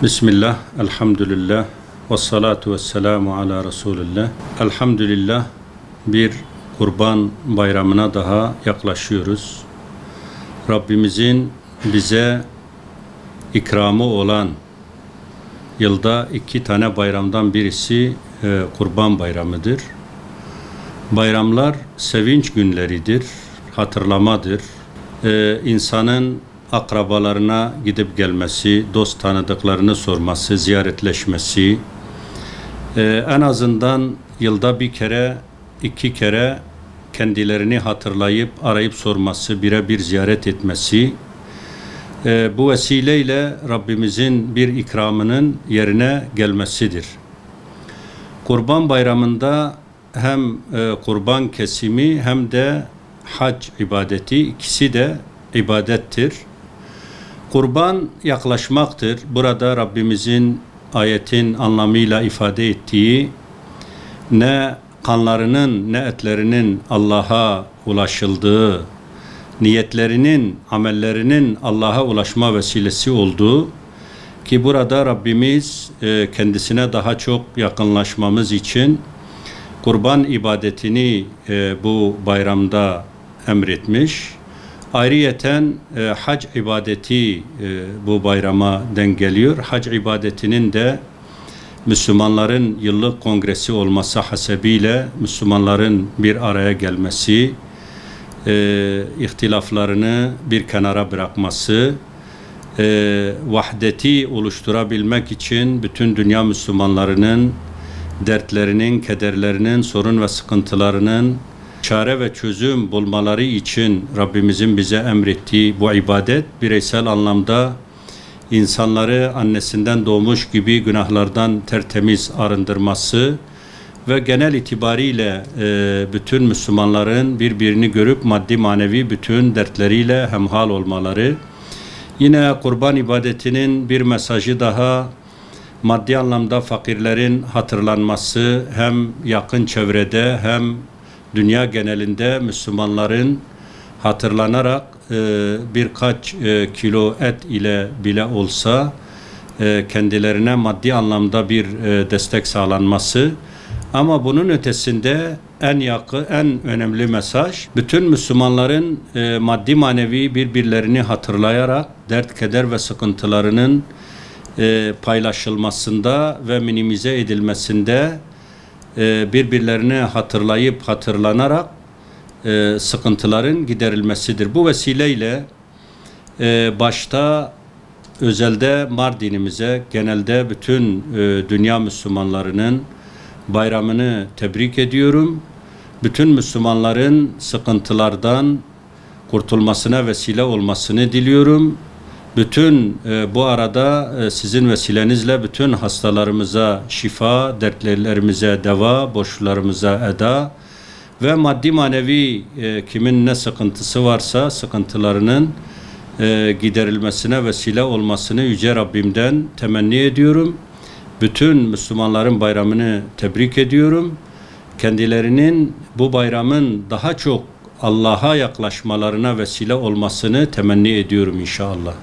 Bismillah, elhamdülillah, ve salatu ve selamu ala Resulillah. Elhamdülillah, bir Kurban Bayramı'na daha yaklaşıyoruz. Rabbimizin bize ikramı olan yılda 2 tane bayramdan birisi Kurban Bayramı'dır. Bayramlar sevinç günleridir, hatırlamadır. İnsanın akrabalarına gidip gelmesi, dost tanıdıklarını sorması, ziyaretleşmesi, en azından yılda bir kere, 2 kere kendilerini hatırlayıp arayıp sorması, birebir ziyaret etmesi, bu vesileyle Rabbimizin bir ikramının yerine gelmesidir. Kurban Bayramı'nda hem kurban kesimi hem de hac ibadeti, ikisi de ibadettir. Kurban yaklaşmaktır. Burada Rabbimizin ayetin anlamıyla ifade ettiği ne kanlarının ne etlerinin Allah'a ulaşıldığı, niyetlerinin, amellerinin Allah'a ulaşma vesilesi olduğu ki burada Rabbimiz kendisine daha çok yakınlaşmamız için kurban ibadetini bu bayramda emretmiş. Ayrıyeten hac ibadeti bu bayrama denk geliyor. Hac ibadetinin de Müslümanların yıllık kongresi olması hasebiyle Müslümanların bir araya gelmesi, ihtilaflarını bir kenara bırakması, vahdeti oluşturabilmek için bütün dünya Müslümanlarının dertlerinin, kederlerinin, sorun ve sıkıntılarının çare ve çözüm bulmaları için Rabbimizin bize emrettiği bu ibadet bireysel anlamda insanları annesinden doğmuş gibi günahlardan tertemiz arındırması ve genel itibariyle bütün Müslümanların birbirini görüp maddi manevi bütün dertleriyle hemhal olmaları. Yine kurban ibadetinin bir mesajı daha maddi anlamda fakirlerin hatırlanması, hem yakın çevrede hem dünya genelinde Müslümanların hatırlanarak birkaç kilo et ile bile olsa kendilerine maddi anlamda bir destek sağlanması. Ama bunun ötesinde en önemli mesaj bütün Müslümanların maddi manevi birbirlerini hatırlayarak dert, keder ve sıkıntılarının paylaşılmasında ve minimize edilmesinde birbirlerini hatırlayıp hatırlanarak sıkıntıların giderilmesidir. Bu vesileyle başta özelde Mardin'imize, genelde bütün dünya Müslümanlarının bayramını tebrik ediyorum. Bütün Müslümanların sıkıntılardan kurtulmasına vesile olmasını diliyorum. Bütün bu arada sizin vesilenizle bütün hastalarımıza şifa, dertlerimize deva, borçlarımıza eda ve maddi manevi kimin ne sıkıntısı varsa sıkıntılarının giderilmesine vesile olmasını Yüce Rabbimden temenni ediyorum. Bütün Müslümanların bayramını tebrik ediyorum. Kendilerinin bu bayramın daha çok Allah'a yaklaşmalarına vesile olmasını temenni ediyorum inşallah.